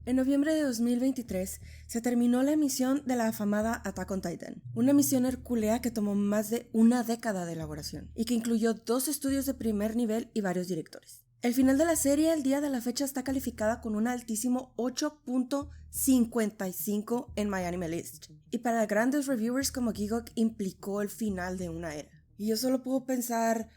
En noviembre de 2023 se terminó la emisión de la afamada Attack on Titan, una misión hercúlea que tomó más de una década de elaboración y que incluyó 2 estudios de primer nivel y varios directores. El final de la serie, el día de la fecha, está calificada con un altísimo 8.55 en MyAnimeList, y para grandes reviewers como Gigok implicó el final de una era. Y yo solo puedo pensar...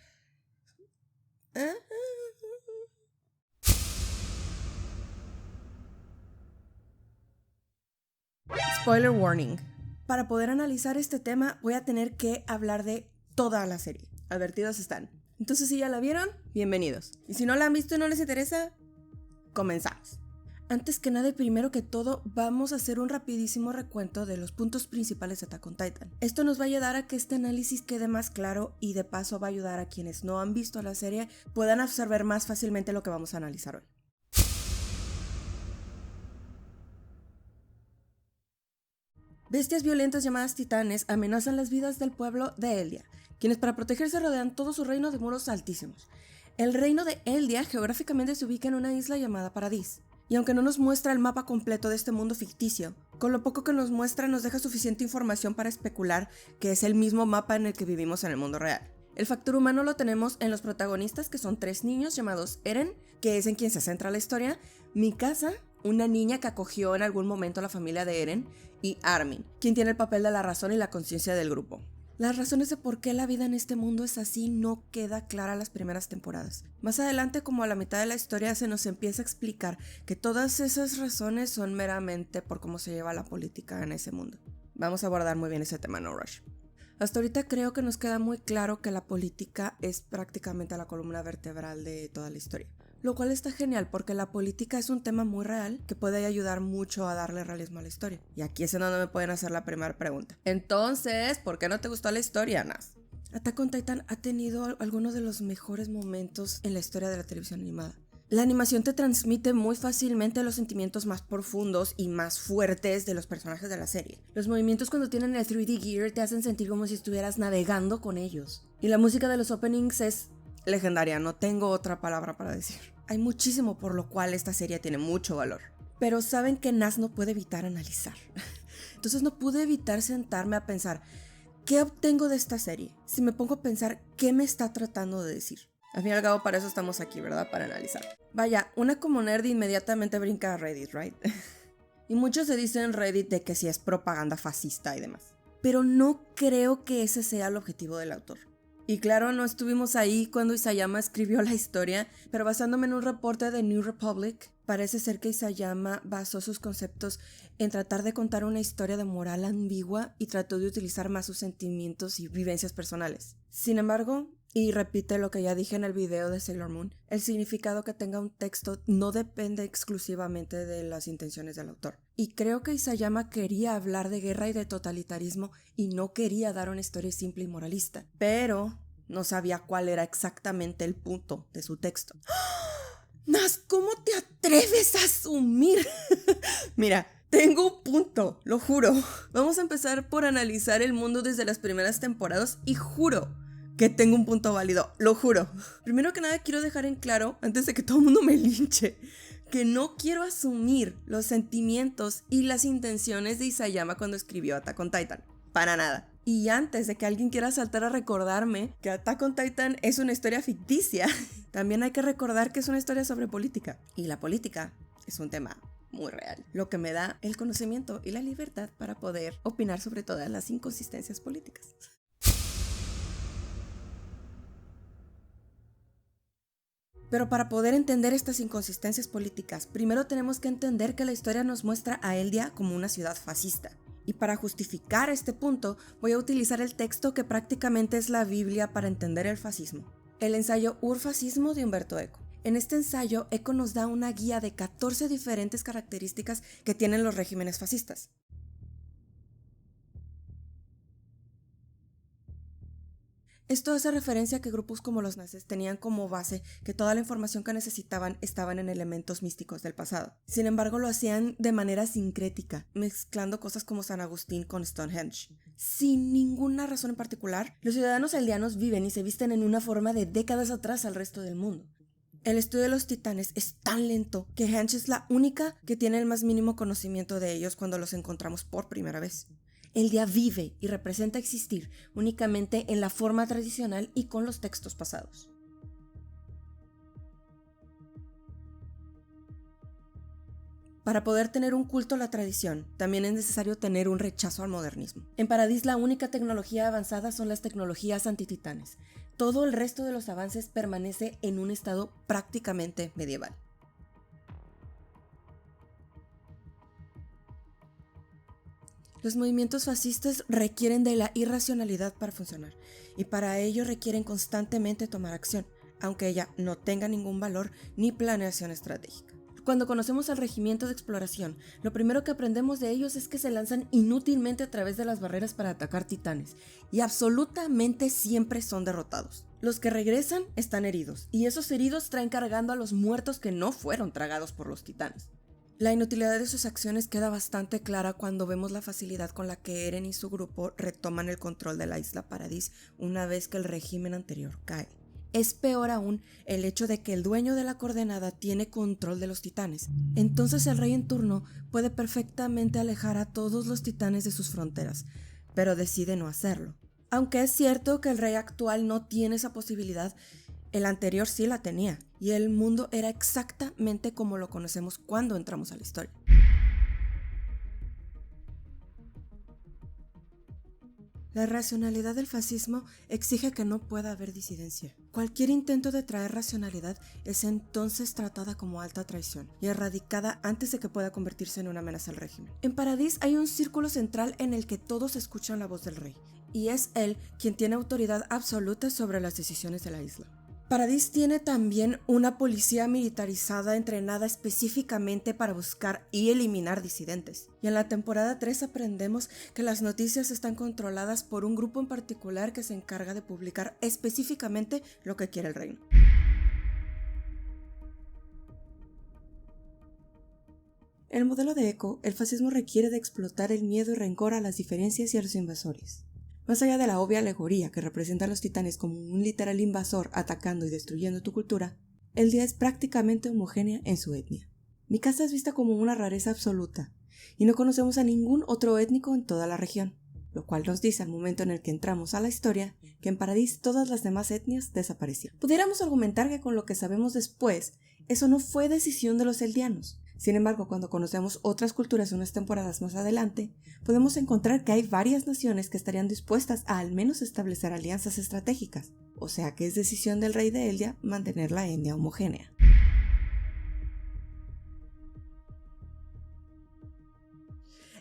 Spoiler warning. Para poder analizar este tema voy a tener que hablar de toda la serie. Advertidos están. Entonces, si ya la vieron, bienvenidos. Y si no la han visto y no les interesa, comenzamos. Antes que nada y primero que todo, vamos a hacer un rapidísimo recuento de los puntos principales de Attack on Titan. Esto nos va a ayudar a que este análisis quede más claro y de paso va a ayudar a quienes no han visto la serie puedan absorber más fácilmente lo que vamos a analizar hoy. Bestias violentas llamadas titanes amenazan las vidas del pueblo de Eldia, quienes para protegerse rodean todo su reino de muros altísimos. El reino de Eldia geográficamente se ubica en una isla llamada Paradis, y aunque no nos muestra el mapa completo de este mundo ficticio, con lo poco que nos muestra nos deja suficiente información para especular que es el mismo mapa en el que vivimos en el mundo real. El factor humano lo tenemos en los protagonistas, que son 3 niños llamados Eren, que es en quien se centra la historia, Mikasa, una niña que acogió en algún momento a la familia de Eren, y Armin, quien tiene el papel de la razón y la conciencia del grupo. Las razones de por qué la vida en este mundo es así no queda clara en las primeras temporadas. Más adelante, como a la mitad de la historia, se nos empieza a explicar que todas esas razones son meramente por cómo se lleva la política en ese mundo. Vamos a abordar muy bien ese tema, no rush. Hasta ahorita creo que nos queda muy claro que la política es prácticamente la columna vertebral de toda la historia. Lo cual está genial porque la política es un tema muy real que puede ayudar mucho a darle realismo a la historia. Y aquí es en donde me pueden hacer la primera pregunta. Entonces, ¿por qué no te gustó la historia, Nas? Attack on Titan ha tenido algunos de los mejores momentos en la historia de la televisión animada. La animación te transmite muy fácilmente los sentimientos más profundos y más fuertes de los personajes de la serie. Los movimientos cuando tienen el 3D gear te hacen sentir como si estuvieras navegando con ellos. Y la música de los openings es legendaria, no tengo otra palabra para decir. Hay muchísimo por lo cual esta serie tiene mucho valor. Pero saben que Nas no puede evitar analizar. Entonces no pude evitar sentarme a pensar, ¿qué obtengo de esta serie? Si me pongo a pensar, ¿qué me está tratando de decir? Al fin y al cabo, para eso estamos aquí, ¿verdad? Para analizar. Vaya, una como nerd inmediatamente brinca a Reddit, ¿right? Y muchos se dicen en Reddit de que si es propaganda fascista y demás. Pero no creo que ese sea el objetivo del autor. Y claro, no estuvimos ahí cuando Isayama escribió la historia, pero basándome en un reporte de New Republic, parece ser que Isayama basó sus conceptos en tratar de contar una historia de moral ambigua y trató de utilizar más sus sentimientos y vivencias personales. Sin embargo, y repite lo que ya dije en el video de Sailor Moon, el significado que tenga un texto no depende exclusivamente de las intenciones del autor. Y creo que Isayama quería hablar de guerra y de totalitarismo y no quería dar una historia simple y moralista, pero no sabía cuál era exactamente el punto de su texto. Nas, ¿cómo te atreves a asumir? Mira, tengo un punto, lo juro. Vamos a empezar por analizar el mundo desde las primeras temporadas y juro que tengo un punto válido, lo juro. Primero que nada quiero dejar en claro, antes de que todo el mundo me linche, que no quiero asumir los sentimientos y las intenciones de Isayama cuando escribió Attack on Titan. Para nada. Y antes de que alguien quiera saltar a recordarme que Attack on Titan es una historia ficticia, también hay que recordar que es una historia sobre política. Y la política es un tema muy real, lo que me da el conocimiento y la libertad para poder opinar sobre todas las inconsistencias políticas. Pero para poder entender estas inconsistencias políticas, primero tenemos que entender que la historia nos muestra a Eldia como una ciudad fascista. Y para justificar este punto, voy a utilizar el texto que prácticamente es la Biblia para entender el fascismo. El ensayo Urfascismo de Umberto Eco. En este ensayo, Eco nos da una guía de 14 diferentes características que tienen los regímenes fascistas. Esto hace referencia a que grupos como los nazis tenían como base que toda la información que necesitaban estaban en elementos místicos del pasado. Sin embargo, lo hacían de manera sincrética, mezclando cosas como San Agustín con Stonehenge. Sin ninguna razón en particular, los ciudadanos eldianos viven y se visten en una forma de décadas atrás al resto del mundo. El estudio de los titanes es tan lento que Hanch es la única que tiene el más mínimo conocimiento de ellos cuando los encontramos por primera vez. Eldia vive y representa existir únicamente en la forma tradicional y con los textos pasados. Para poder tener un culto a la tradición, también es necesario tener un rechazo al modernismo. En Paradis la única tecnología avanzada son las tecnologías antititanes. Todo el resto de los avances permanece en un estado prácticamente medieval. Los movimientos fascistas requieren de la irracionalidad para funcionar, y para ello requieren constantemente tomar acción, aunque ella no tenga ningún valor ni planeación estratégica. Cuando conocemos al regimiento de exploración, lo primero que aprendemos de ellos es que se lanzan inútilmente a través de las barreras para atacar titanes, y absolutamente siempre son derrotados. Los que regresan están heridos, y esos heridos traen cargando a los muertos que no fueron tragados por los titanes. La inutilidad de sus acciones queda bastante clara cuando vemos la facilidad con la que Eren y su grupo retoman el control de la isla Paradis una vez que el régimen anterior cae. Es peor aún el hecho de que el dueño de la coordenada tiene control de los titanes. Entonces el rey en turno puede perfectamente alejar a todos los titanes de sus fronteras, pero decide no hacerlo. Aunque es cierto que el rey actual no tiene esa posibilidad, el anterior sí la tenía, y el mundo era exactamente como lo conocemos cuando entramos a la historia. La racionalidad del fascismo exige que no pueda haber disidencia. Cualquier intento de traer racionalidad es entonces tratada como alta traición y erradicada antes de que pueda convertirse en una amenaza al régimen. En Paradis hay un círculo central en el que todos escuchan la voz del rey, y es él quien tiene autoridad absoluta sobre las decisiones de la isla. Paradis tiene también una policía militarizada entrenada específicamente para buscar y eliminar disidentes. Y en la temporada 3 aprendemos que las noticias están controladas por un grupo en particular que se encarga de publicar específicamente lo que quiere el reino. En el modelo de Eco, el fascismo requiere de explotar el miedo y rencor a las diferencias y a los invasores. Más allá de la obvia alegoría que representa a los titanes como un literal invasor atacando y destruyendo tu cultura, Eldia es prácticamente homogénea en su etnia. Mikasa es vista como una rareza absoluta, y no conocemos a ningún otro étnico en toda la región, lo cual nos dice al momento en el que entramos a la historia que en Paradis todas las demás etnias desaparecieron. Pudiéramos argumentar que con lo que sabemos después, eso no fue decisión de los eldianos. Sin embargo, cuando conocemos otras culturas unas temporadas más adelante, podemos encontrar que hay varias naciones que estarían dispuestas a al menos establecer alianzas estratégicas, o sea que es decisión del rey de Eldia mantener la etnia homogénea.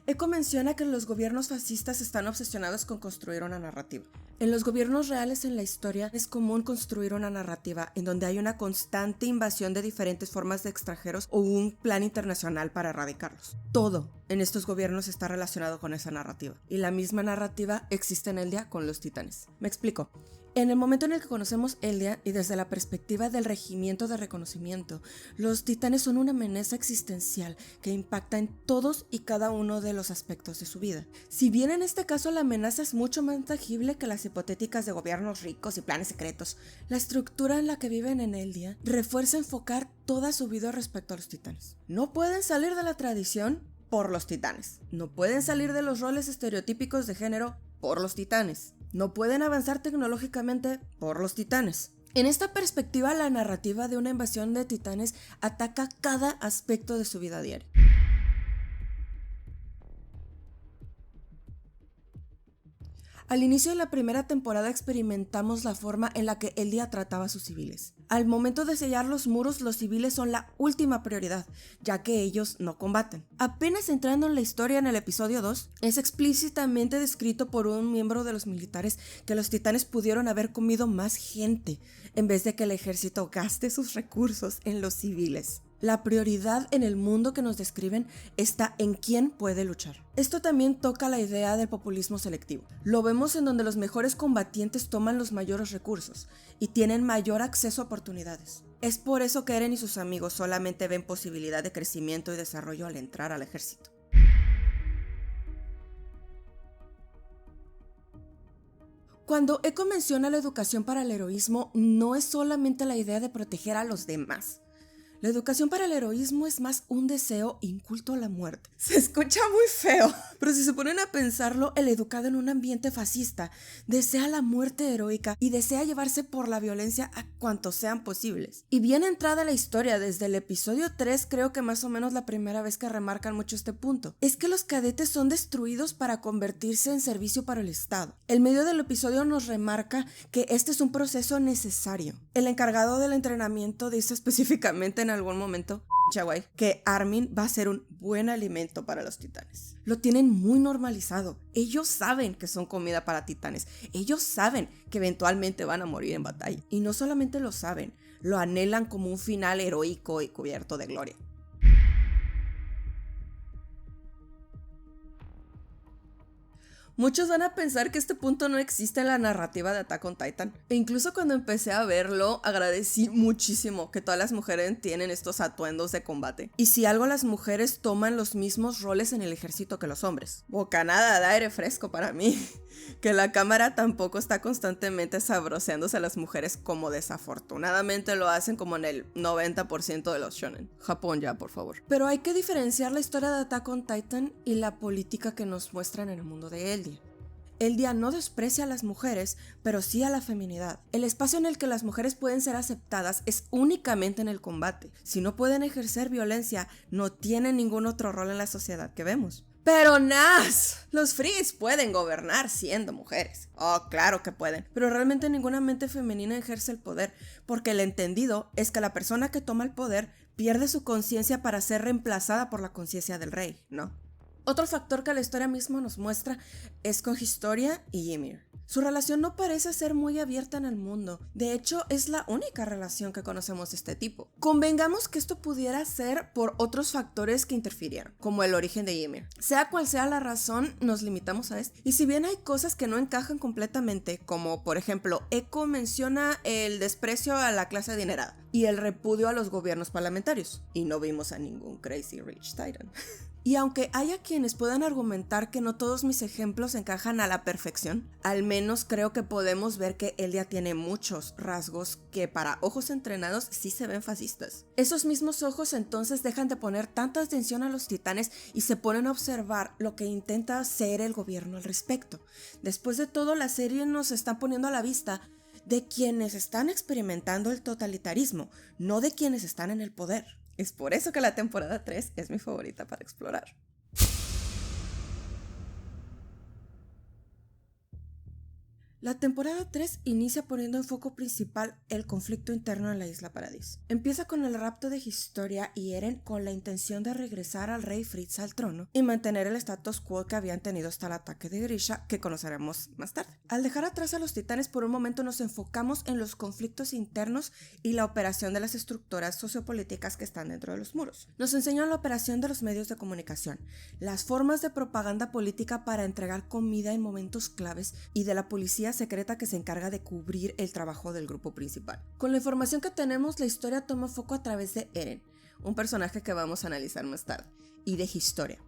Eco menciona que los gobiernos fascistas están obsesionados con construir una narrativa. En los gobiernos reales en la historia es común construir una narrativa en donde hay una constante invasión de diferentes formas de extranjeros o un plan internacional para erradicarlos. Todo en estos gobiernos está relacionado con esa narrativa, y la misma narrativa existe en Eldia con los titanes. Me explico. En el momento en el que conocemos Eldia y desde la perspectiva del regimiento de reconocimiento, los titanes son una amenaza existencial que impacta en todos y cada uno de los aspectos de su vida. Si bien en este caso la amenaza es mucho más tangible que las hipotéticas de gobiernos ricos y planes secretos, la estructura en la que viven en Eldia refuerza enfocar toda su vida respecto a los titanes. No pueden salir de la tradición por los titanes. No pueden salir de los roles estereotípicos de género por los titanes. No pueden avanzar tecnológicamente por los titanes. En esta perspectiva, la narrativa de una invasión de titanes ataca cada aspecto de su vida diaria. Al inicio de la primera temporada experimentamos la forma en la que Eldia trataba a sus civiles. Al momento de sellar los muros, los civiles son la última prioridad, ya que ellos no combaten. Apenas entrando en la historia en el episodio 2, es explícitamente descrito por un miembro de los militares que los titanes pudieron haber comido más gente, en vez de que el ejército gaste sus recursos en los civiles. La prioridad en el mundo que nos describen está en quién puede luchar. Esto también toca la idea del populismo selectivo. Lo vemos en donde los mejores combatientes toman los mayores recursos y tienen mayor acceso a oportunidades. Es por eso que Eren y sus amigos solamente ven posibilidad de crecimiento y desarrollo al entrar al ejército. Cuando Echo menciona la educación para el heroísmo, no es solamente la idea de proteger a los demás. La educación para el heroísmo es más un deseo inculto a la muerte. Se escucha muy feo, pero si se ponen a pensarlo, el educado en un ambiente fascista desea la muerte heroica y desea llevarse por la violencia a cuantos sean posibles. Y bien entrada la historia, desde el episodio 3, creo que más o menos la primera vez que remarcan mucho este punto, es que los cadetes son destruidos para convertirse en servicio para el Estado. El medio del episodio nos remarca que este es un proceso necesario. El encargado del entrenamiento dice específicamente en algún momento que Armin va a ser un buen alimento para los titanes. Lo tienen muy normalizado. Ellos saben que son comida para titanes. Ellos saben que eventualmente van a morir en batalla. Y no solamente lo saben, lo anhelan como un final heroico y cubierto de gloria. Muchos van a pensar que este punto no existe en la narrativa de Attack on Titan. E incluso cuando empecé a verlo, agradecí muchísimo que todas las mujeres tienen estos atuendos de combate. Y si algo, las mujeres toman los mismos roles en el ejército que los hombres. Bocanada de aire fresco para mí. Que la cámara tampoco está constantemente sabroseándose a las mujeres como desafortunadamente lo hacen como en el 90% de los shonen. Japón ya, por favor. Pero hay que diferenciar la historia de Attack on Titan y la política que nos muestran en el mundo de Eldia. Eldia no desprecia a las mujeres, pero sí a la feminidad. El espacio en el que las mujeres pueden ser aceptadas es únicamente en el combate. Si no pueden ejercer violencia, no tienen ningún otro rol en la sociedad que vemos. Pero ¡nas! Los Frees pueden gobernar siendo mujeres. Oh, claro que pueden. Pero realmente ninguna mente femenina ejerce el poder, porque el entendido es que la persona que toma el poder pierde su conciencia para ser reemplazada por la conciencia del rey, ¿no? Otro factor que la historia misma nos muestra es con Historia y Ymir. Su relación no parece ser muy abierta en el mundo. De hecho, es la única relación que conocemos de este tipo. Convengamos que esto pudiera ser por otros factores que interfirieron, como el origen de Ymir. Sea cual sea la razón, nos limitamos a esto. Y si bien hay cosas que no encajan completamente, como por ejemplo, Echo menciona el desprecio a la clase adinerada y el repudio a los gobiernos parlamentarios, y no vimos a ningún Crazy Rich Titan. Y aunque haya quienes puedan argumentar que no todos mis ejemplos encajan a la perfección, al menos creo que podemos ver que Eldia tiene muchos rasgos que para ojos entrenados sí se ven fascistas. Esos mismos ojos entonces dejan de poner tanta atención a los titanes y se ponen a observar lo que intenta hacer el gobierno al respecto. Después de todo, la serie nos está poniendo a la vista de quienes están experimentando el totalitarismo, no de quienes están en el poder. Es por eso que la temporada 3 es mi favorita para explorar. La temporada 3 inicia poniendo en foco principal el conflicto interno en la isla Paradis. Empieza con el rapto de Historia y Eren con la intención de regresar al rey Fritz al trono y mantener el status quo que habían tenido hasta el ataque de Grisha, que conoceremos más tarde. Al dejar atrás a los titanes, por un momento nos enfocamos en los conflictos internos y la operación de las estructuras sociopolíticas que están dentro de los muros. Nos enseñan la operación de los medios de comunicación, las formas de propaganda política para entregar comida en momentos claves y de la policía secreta que se encarga de cubrir el trabajo del grupo principal. Con la información que tenemos, la historia toma foco a través de Eren, un personaje que vamos a analizar más tarde, y de Historia.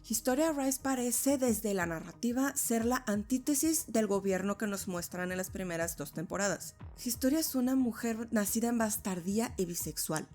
Historia Rise parece desde la narrativa ser la antítesis del gobierno que nos muestran en las primeras 2 temporadas. Historia es una mujer nacida en bastardía y bisexual.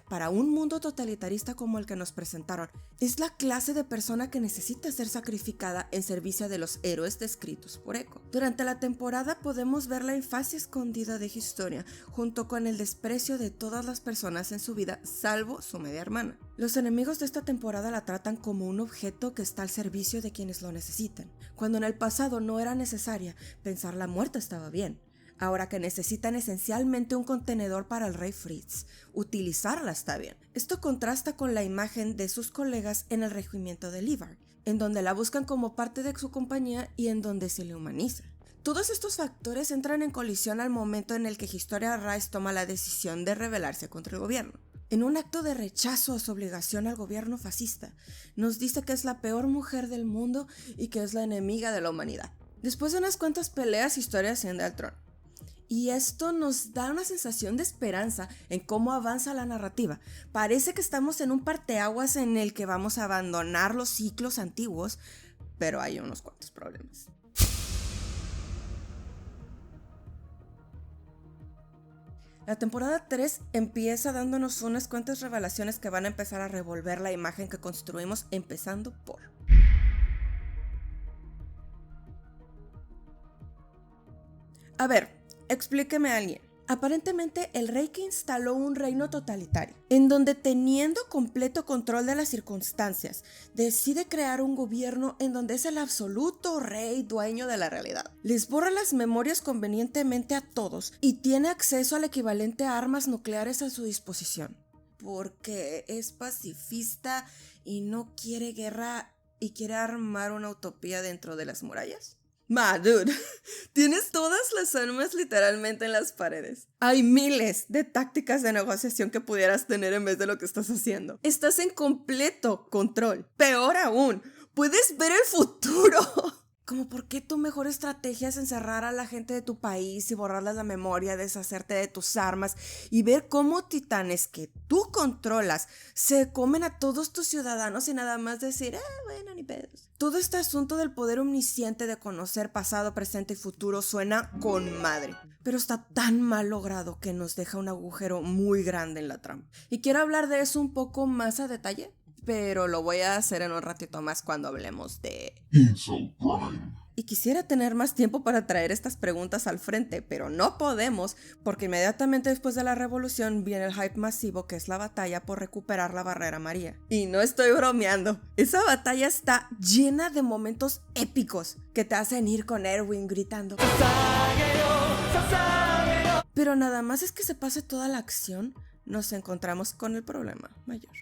Para un mundo totalitarista como el que nos presentaron, es la clase de persona que necesita ser sacrificada en servicio de los héroes descritos por Echo. Durante la temporada podemos ver la infancia escondida de Historia, junto con el desprecio de todas las personas en su vida, salvo su media hermana. Los enemigos de esta temporada la tratan como un objeto que está al servicio de quienes lo necesitan. Cuando en el pasado no era necesaria, pensar la muerte estaba bien. Ahora que necesitan esencialmente un contenedor para el rey Fritz, utilizarla está bien. Esto contrasta con la imagen de sus colegas en el regimiento de Levi, en donde la buscan como parte de su compañía y en donde se le humaniza. Todos estos factores entran en colisión al momento en el que Historia Rise toma la decisión de rebelarse contra el gobierno. En un acto de rechazo a su obligación al gobierno fascista, nos dice que es la peor mujer del mundo y que es la enemiga de la humanidad. Después de unas cuantas peleas, Historia asciende al trono. Y esto nos da una sensación de esperanza en cómo avanza la narrativa. Parece que estamos en un parteaguas en el que vamos a abandonar los ciclos antiguos, pero hay unos cuantos problemas. La temporada 3 empieza dándonos unas cuantas revelaciones que van a empezar a revolver la imagen que construimos, empezando por... A ver, explíqueme a alguien. Aparentemente, el rey que instaló un reino totalitario, en donde teniendo completo control de las circunstancias, decide crear un gobierno en donde es el absoluto rey dueño de la realidad. Les borra las memorias convenientemente a todos y tiene acceso al equivalente a armas nucleares a su disposición. Porque es pacifista y no quiere guerra y quiere armar una utopía dentro de las murallas. Dude, tienes todas las armas literalmente en las paredes. Hay miles de tácticas de negociación que pudieras tener en vez de lo que estás haciendo. Estás en completo control. Peor aún, puedes ver el futuro. Como por qué tu mejor estrategia es encerrar a la gente de tu país y borrarles la memoria, deshacerte de tus armas y ver cómo titanes que tú controlas se comen a todos tus ciudadanos y nada más decir, bueno, ni pedos. Todo este asunto del poder omnisciente de conocer pasado, presente y futuro suena con madre, pero está tan mal logrado que nos deja un agujero muy grande en la trama. Y quiero hablar de eso un poco más a detalle, pero lo voy a hacer en un ratito más cuando hablemos de Incel Prime. Y quisiera tener más tiempo para traer estas preguntas al frente, pero no podemos, porque inmediatamente después de la revolución viene el hype masivo que es la batalla por recuperar la Barrera María. Y no estoy bromeando, esa batalla está llena de momentos épicos que te hacen ir con Erwin gritando ¡Sasageo! Pero nada más es que se pase toda la acción, nos encontramos con el problema mayor.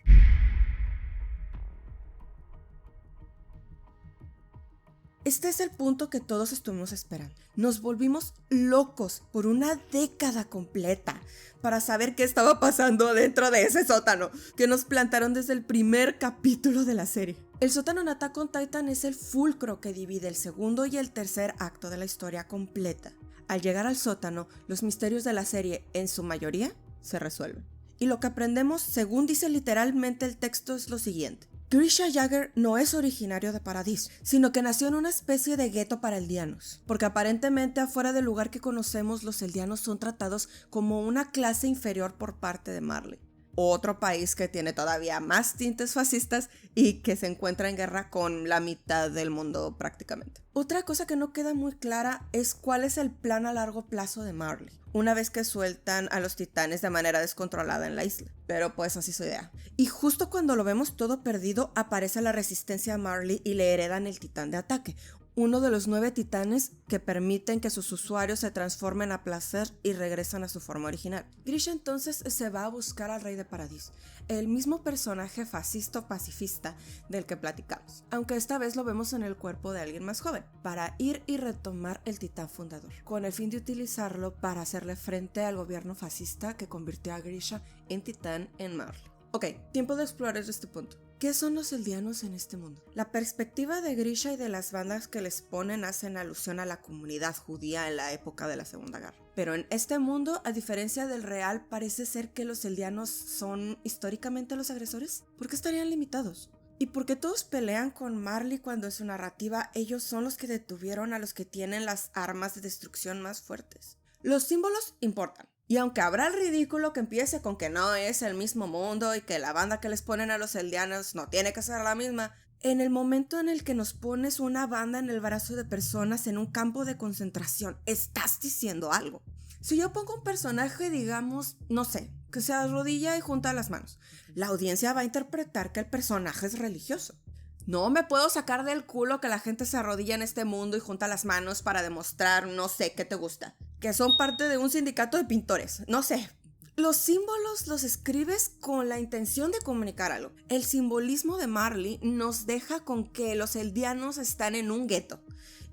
Este es el punto que todos estuvimos esperando. Nos volvimos locos por una década completa para saber qué estaba pasando dentro de ese sótano que nos plantaron desde el primer capítulo de la serie. El sótano en Attack on Titan es el fulcro que divide el segundo y el tercer acto de la historia completa. Al llegar al sótano, los misterios de la serie, en su mayoría, se resuelven. Y lo que aprendemos, según dice literalmente el texto, es lo siguiente. Grisha Jagger no es originario de Paradis, sino que nació en una especie de gueto para eldianos, porque aparentemente afuera del lugar que conocemos los eldianos son tratados como una clase inferior por parte de Marley, otro país que tiene todavía más tintes fascistas y que se encuentra en guerra con la mitad del mundo prácticamente. Otra cosa que no queda muy clara es cuál es el plan a largo plazo de Marley, una vez que sueltan a los titanes de manera descontrolada en la isla. Pero pues así es su idea. Y justo cuando lo vemos todo perdido, aparece la resistencia a Marley y le heredan el titán de ataque, uno de los 9 titanes que permiten que sus usuarios se transformen a placer y regresan a su forma original. Grisha entonces se va a buscar al rey de Paradis, el mismo personaje fascista o pacifista del que platicamos, aunque esta vez lo vemos en el cuerpo de alguien más joven, para ir y retomar el titán fundador, con el fin de utilizarlo para hacerle frente al gobierno fascista que convirtió a Grisha en titán en Marley. Ok, tiempo de explorar este punto. ¿Qué son los eldianos en este mundo? La perspectiva de Grisha y de las bandas que les ponen hacen alusión a la comunidad judía en la época de la Segunda Guerra. Pero en este mundo, a diferencia del real, parece ser que los eldianos son históricamente los agresores. ¿Por qué estarían limitados? ¿Y por qué todos pelean con Marley cuando en su narrativa ellos son los que detuvieron a los que tienen las armas de destrucción más fuertes? Los símbolos importan. Y aunque habrá el ridículo que empiece con que no es el mismo mundo y que la banda que les ponen a los eldianos no tiene que ser la misma, en el momento en el que nos pones una banda en el brazo de personas en un campo de concentración, estás diciendo algo. Si yo pongo un personaje, digamos, no sé, que se arrodilla y junta las manos, la audiencia va a interpretar que el personaje es religioso. No me puedo sacar del culo que la gente se arrodilla en este mundo y junta las manos para demostrar, no sé, qué te gusta. Que son parte de un sindicato de pintores, no sé. Los símbolos los escribes con la intención de comunicar algo. El simbolismo de Marley nos deja con que los eldianos están en un gueto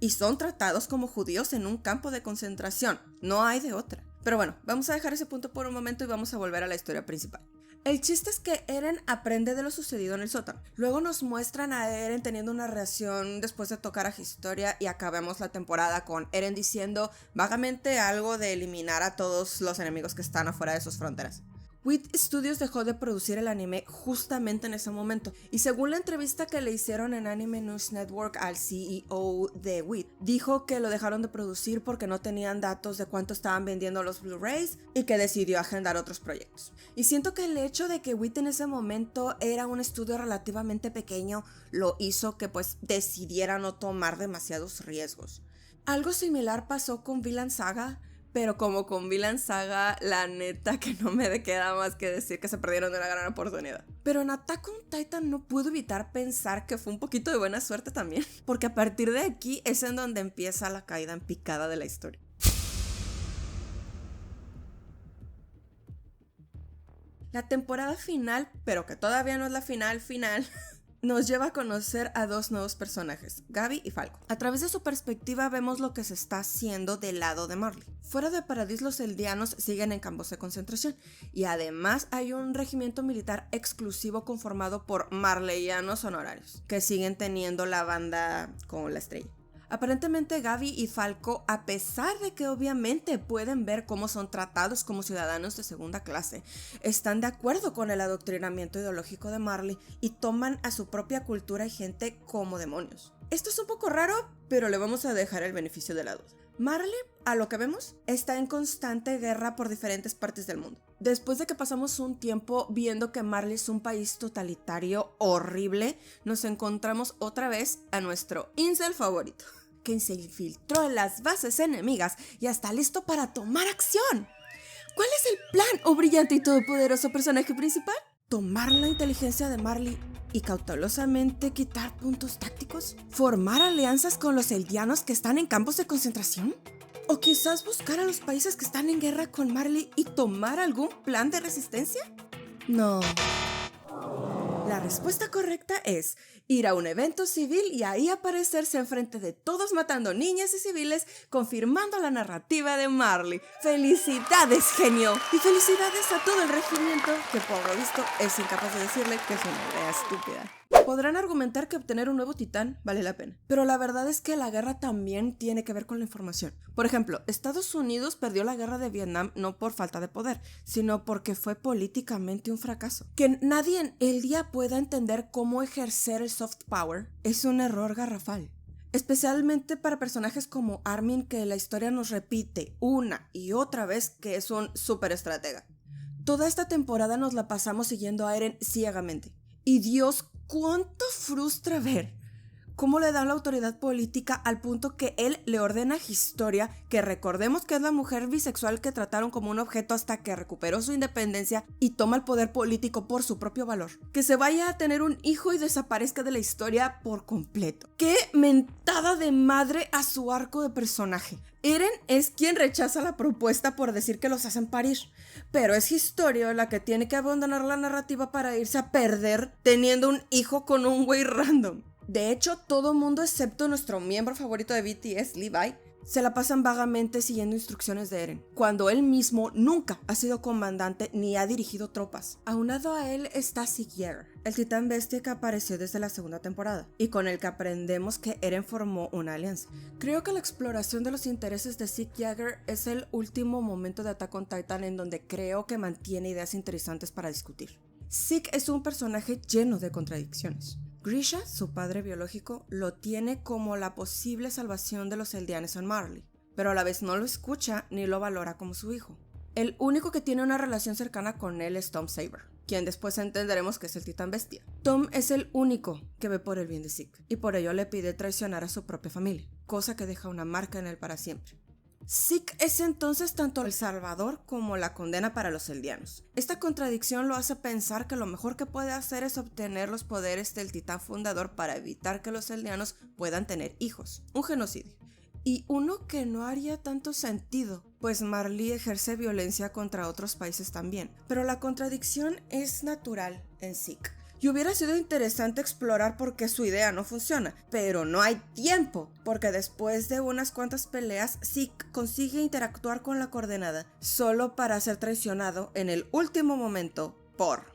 y son tratados como judíos en un campo de concentración. No hay de otra. Pero bueno, vamos a dejar ese punto por un momento y vamos a volver a la historia principal. El chiste es que Eren aprende de lo sucedido en el sótano. Luego nos muestran a Eren teniendo una reacción después de tocar a Historia y acabamos la temporada con Eren diciendo vagamente algo de eliminar a todos los enemigos que están afuera de sus fronteras. Wit Studios dejó de producir el anime justamente en ese momento, y según la entrevista que le hicieron en Anime News Network al CEO de Wit, dijo que lo dejaron de producir porque no tenían datos de cuánto estaban vendiendo los Blu-rays y que decidió agendar otros proyectos. Y siento que el hecho de que Wit en ese momento era un estudio relativamente pequeño lo hizo que pues decidiera no tomar demasiados riesgos. Algo similar pasó con Vinland Saga, pero como con Vinland Saga, la neta que no me queda más que decir que se perdieron de una gran oportunidad. Pero en Attack on Titan no puedo evitar pensar que fue un poquito de buena suerte también, porque a partir de aquí es en donde empieza la caída en picada de la historia. La temporada final, pero que todavía no es la final, nos lleva a conocer a dos nuevos personajes, Gabi y Falco. A través de su perspectiva vemos lo que se está haciendo del lado de Marley. Fuera de Paradis, los eldianos siguen en campos de concentración y además hay un regimiento militar exclusivo conformado por marleyanos honorarios, que siguen teniendo la banda con la estrella. Aparentemente Gabi y Falco, a pesar de que obviamente pueden ver cómo son tratados como ciudadanos de segunda clase, están de acuerdo con el adoctrinamiento ideológico de Marley y toman a su propia cultura y gente como demonios. Esto es un poco raro, pero le vamos a dejar el beneficio de la duda. Marley, a lo que vemos, está en constante guerra por diferentes partes del mundo. Después de que pasamos un tiempo viendo que Marley es un país totalitario horrible, nos encontramos otra vez a nuestro incel favorito, quien se infiltró en las bases enemigas y está listo para tomar acción. ¿Cuál es el plan, oh brillante y todopoderoso personaje principal? ¿Tomar la inteligencia de Marley y cautelosamente quitar puntos tácticos? ¿Formar alianzas con los eldianos que están en campos de concentración? ¿O quizás buscar a los países que están en guerra con Marley y tomar algún plan de resistencia? No. La respuesta correcta es ir a un evento civil y ahí aparecerse enfrente de todos matando niñas y civiles, confirmando la narrativa de Marley. ¡Felicidades, genio! Y felicidades a todo el regimiento, que por lo visto es incapaz de decirle que es una idea estúpida. Podrán argumentar que obtener un nuevo titán vale la pena, pero la verdad es que la guerra también tiene que ver con la información. Por ejemplo, Estados Unidos perdió la guerra de Vietnam no por falta de poder, sino porque fue políticamente un fracaso. Que nadie en Eldia pueda entender cómo ejercer el soft power es un error garrafal. Especialmente para personajes como Armin, que la historia nos repite una y otra vez que es un súper estratega. Toda esta temporada nos la pasamos siguiendo a Eren ciegamente. Y Dios, cuánto frustra ver cómo le dan la autoridad política al punto que él le ordena a Historia, que recordemos que es la mujer bisexual que trataron como un objeto hasta que recuperó su independencia y toma el poder político por su propio valor, que se vaya a tener un hijo y desaparezca de la historia por completo. ¡Qué mentada de madre a su arco de personaje! Eren es quien rechaza la propuesta por decir que los hacen parir, pero es Historia la que tiene que abandonar la narrativa para irse a perder teniendo un hijo con un güey random. De hecho, todo mundo excepto nuestro miembro favorito de BTS, Levi, se la pasan vagamente siguiendo instrucciones de Eren, cuando él mismo nunca ha sido comandante ni ha dirigido tropas. Aunado a él está Sieg Jäger, el titán bestia que apareció desde la segunda temporada, y con el que aprendemos que Eren formó una alianza. Creo que la exploración de los intereses de Sieg Jäger es el último momento de Attack on Titan en donde creo que mantiene ideas interesantes para discutir. Sieg es un personaje lleno de contradicciones. Grisha, su padre biológico, lo tiene como la posible salvación de los eldianos en Marley, pero a la vez no lo escucha ni lo valora como su hijo. El único que tiene una relación cercana con él es Tom Saber, quien después entenderemos que es el titán bestia. Tom es el único que ve por el bien de Sieg, y por ello le pide traicionar a su propia familia, cosa que deja una marca en él para siempre. Sieg es entonces tanto el salvador como la condena para los eldianos. Esta contradicción lo hace pensar que lo mejor que puede hacer es obtener los poderes del titán fundador para evitar que los eldianos puedan tener hijos. Un genocidio. Y uno que no haría tanto sentido, pues Marley ejerce violencia contra otros países también. Pero la contradicción es natural en Sieg. Y hubiera sido interesante explorar por qué su idea no funciona, pero no hay tiempo, porque después de unas cuantas peleas, Sieg consigue interactuar con la coordenada, solo para ser traicionado en el último momento por...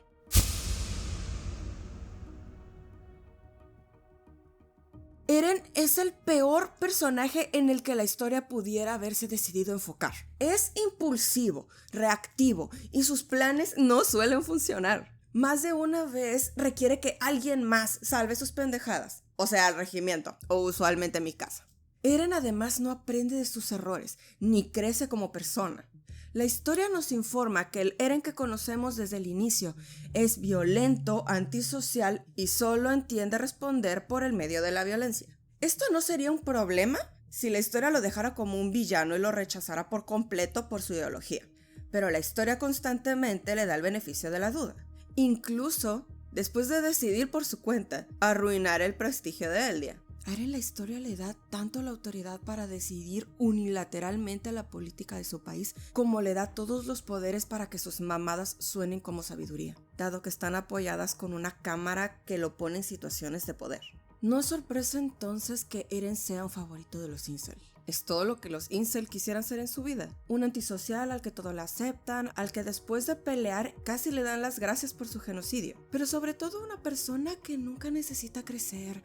Eren es el peor personaje en el que la historia pudiera haberse decidido enfocar. Es impulsivo, reactivo y sus planes no suelen funcionar. Más de una vez requiere que alguien más salve sus pendejadas, o sea, el regimiento, o usualmente mi casa. Eren además no aprende de sus errores, ni crece como persona. La historia nos informa que el Eren que conocemos desde el inicio es violento, antisocial y solo entiende responder por el medio de la violencia. ¿Esto no sería un problema si la historia lo dejara como un villano y lo rechazara por completo por su ideología? Pero la historia constantemente le da el beneficio de la duda. Incluso después de decidir por su cuenta arruinar el prestigio de Eldia. A Eren la historia le da tanto la autoridad para decidir unilateralmente la política de su país como le da todos los poderes para que sus mamadas suenen como sabiduría, dado que están apoyadas con una cámara que lo pone en situaciones de poder. No es sorpresa entonces que Eren sea un favorito de los incel. Es todo lo que los incel quisieran ser en su vida. Un antisocial al que todo le aceptan, al que después de pelear casi le dan las gracias por su genocidio. Pero sobre todo una persona que nunca necesita crecer,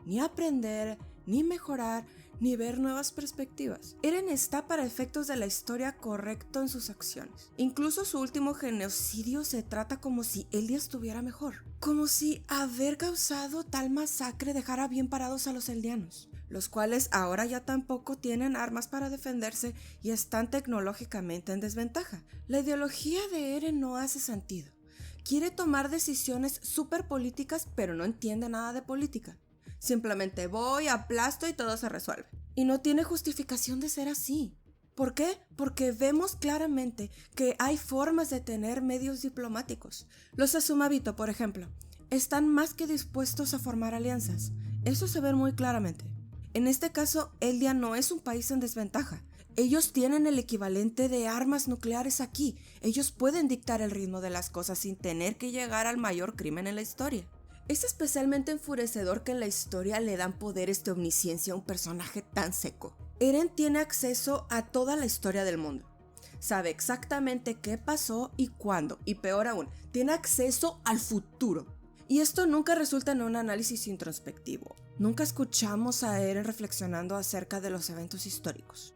ni aprender, ni mejorar, ni ver nuevas perspectivas. Eren está para efectos de la historia correcto en sus acciones. Incluso su último genocidio se trata como si Eldia estuviera mejor. Como si haber causado tal masacre dejara bien parados a los eldianos, los cuales ahora ya tampoco tienen armas para defenderse y están tecnológicamente en desventaja. La ideología de Eren no hace sentido. Quiere tomar decisiones súper políticas, pero no entiende nada de política. Simplemente voy, aplasto y todo se resuelve. Y no tiene justificación de ser así. ¿Por qué? Porque vemos claramente que hay formas de tener medios diplomáticos. Los Azumabito, por ejemplo, están más que dispuestos a formar alianzas. Eso se ve muy claramente. En este caso, Eldia no es un país en desventaja. Ellos tienen el equivalente de armas nucleares aquí. Ellos pueden dictar el ritmo de las cosas sin tener que llegar al mayor crimen en la historia. Es especialmente enfurecedor que en la historia le dan poderes de omnisciencia a un personaje tan seco. Eren tiene acceso a toda la historia del mundo. Sabe exactamente qué pasó y cuándo, y peor aún, tiene acceso al futuro. Y esto nunca resulta en un análisis introspectivo. Nunca escuchamos a Eren reflexionando acerca de los eventos históricos.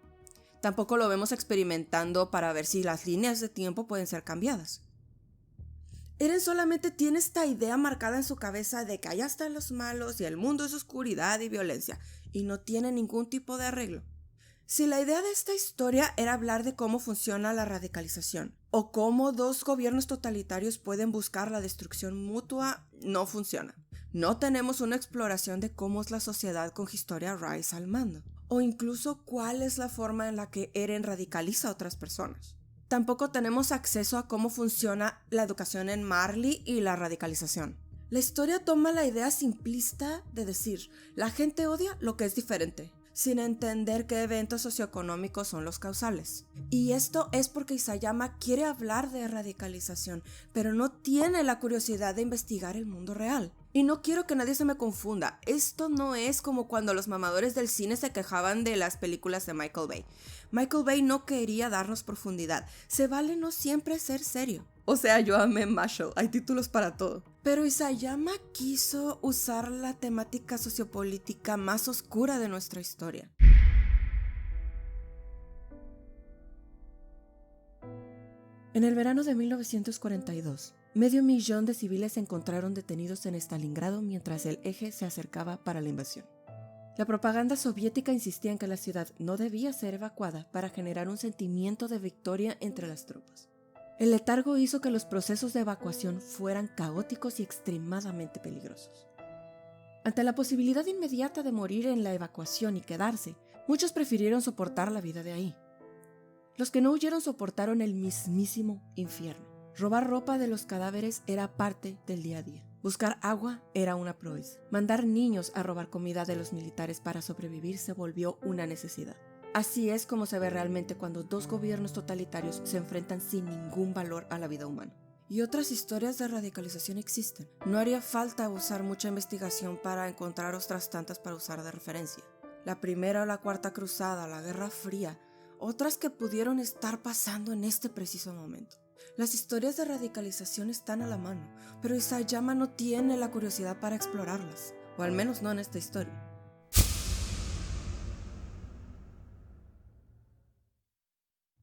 Tampoco lo vemos experimentando para ver si las líneas de tiempo pueden ser cambiadas. Eren solamente tiene esta idea marcada en su cabeza de que allá están los malos y el mundo es oscuridad y violencia, y no tiene ningún tipo de arreglo. Si la idea de esta historia era hablar de cómo funciona la radicalización, o cómo dos gobiernos totalitarios pueden buscar la destrucción mutua, no funciona. No tenemos una exploración de cómo es la sociedad con Historia Rise al mando, o incluso cuál es la forma en la que Eren radicaliza a otras personas. Tampoco tenemos acceso a cómo funciona la educación en Marley y la radicalización. La historia toma la idea simplista de decir, la gente odia lo que es diferente, sin entender qué eventos socioeconómicos son los causales. Y esto es porque Isayama quiere hablar de radicalización, pero no tiene la curiosidad de investigar el mundo real. Y no quiero que nadie se me confunda, esto no es como cuando los mamadores del cine se quejaban de las películas de Michael Bay. Michael Bay no quería darnos profundidad, se vale no siempre ser serio. O sea, yo amé Marshall, hay títulos para todo. Pero Isayama quiso usar la temática sociopolítica más oscura de nuestra historia. En el verano de 1942, 500,000 de civiles se encontraron detenidos en Stalingrado mientras el eje se acercaba para la invasión. La propaganda soviética insistía en que la ciudad no debía ser evacuada para generar un sentimiento de victoria entre las tropas. El letargo hizo que los procesos de evacuación fueran caóticos y extremadamente peligrosos. Ante la posibilidad inmediata de morir en la evacuación y quedarse, muchos prefirieron soportar la vida de ahí. Los que no huyeron soportaron el mismísimo infierno. Robar ropa de los cadáveres era parte del día a día. Buscar agua era una proeza. Mandar niños a robar comida de los militares para sobrevivir se volvió una necesidad. Así es como se ve realmente cuando dos gobiernos totalitarios se enfrentan sin ningún valor a la vida humana. Y otras historias de radicalización existen. No haría falta usar mucha investigación para encontrar otras tantas para usar de referencia. La Primera o la Cuarta Cruzada, la Guerra Fría, otras que pudieron estar pasando en este preciso momento. Las historias de radicalización están a la mano, pero Isayama no tiene la curiosidad para explorarlas, o al menos no en esta historia.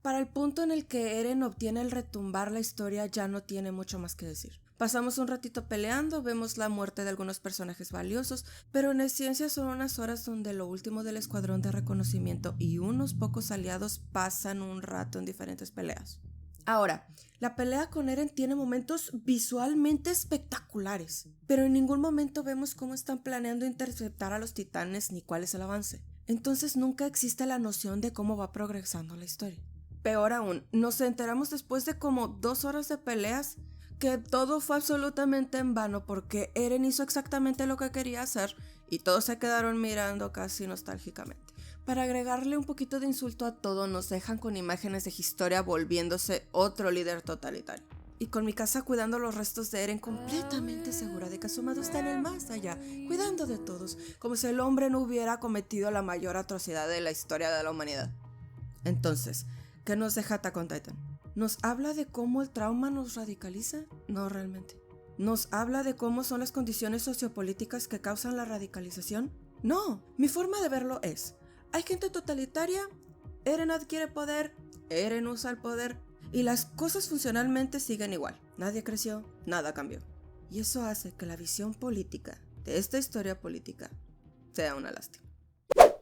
para el punto en el que Eren obtiene el retumbar la historia ya no tiene mucho más que decir. Pasamos un ratito peleando, vemos la muerte de algunos personajes valiosos, pero en esencia son unas horas donde lo último del escuadrón de reconocimiento y unos pocos aliados pasan un rato en diferentes peleas. Ahora, la pelea con Eren tiene momentos visualmente espectaculares, pero en ningún momento vemos cómo están planeando interceptar a los titanes ni cuál es el avance. Entonces nunca existe la noción de cómo va progresando la historia. Peor aún, nos enteramos después de como 2 horas de peleas que todo fue absolutamente en vano porque Eren hizo exactamente lo que quería hacer y todos se quedaron mirando casi nostálgicamente. Para agregarle un poquito de insulto a todo, nos dejan con imágenes de Historia volviéndose otro líder totalitario. Y con Mikasa cuidando los restos de Eren, completamente segura de que su amado está en el más allá, cuidando de todos, como si el hombre no hubiera cometido la mayor atrocidad de la historia de la humanidad. Entonces, ¿qué nos deja Attack on Titan? ¿Nos habla de cómo el trauma nos radicaliza? No realmente. ¿Nos habla de cómo son las condiciones sociopolíticas que causan la radicalización? No, mi forma de verlo es: hay gente totalitaria, Eren adquiere poder, Eren usa el poder, y las cosas funcionalmente siguen igual. Nadie creció, nada cambió. Y eso hace que la visión política de esta historia política sea una lástima.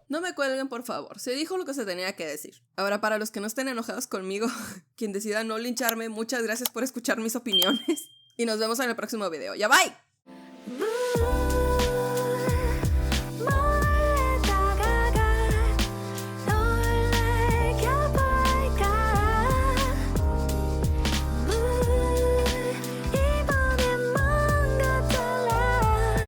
No me cuelguen, por favor. Se dijo lo que se tenía que decir. Ahora, para los que no estén enojados conmigo, quien decida no lincharme, muchas gracias por escuchar mis opiniones. Y nos vemos en el próximo video. ¡Ya bye!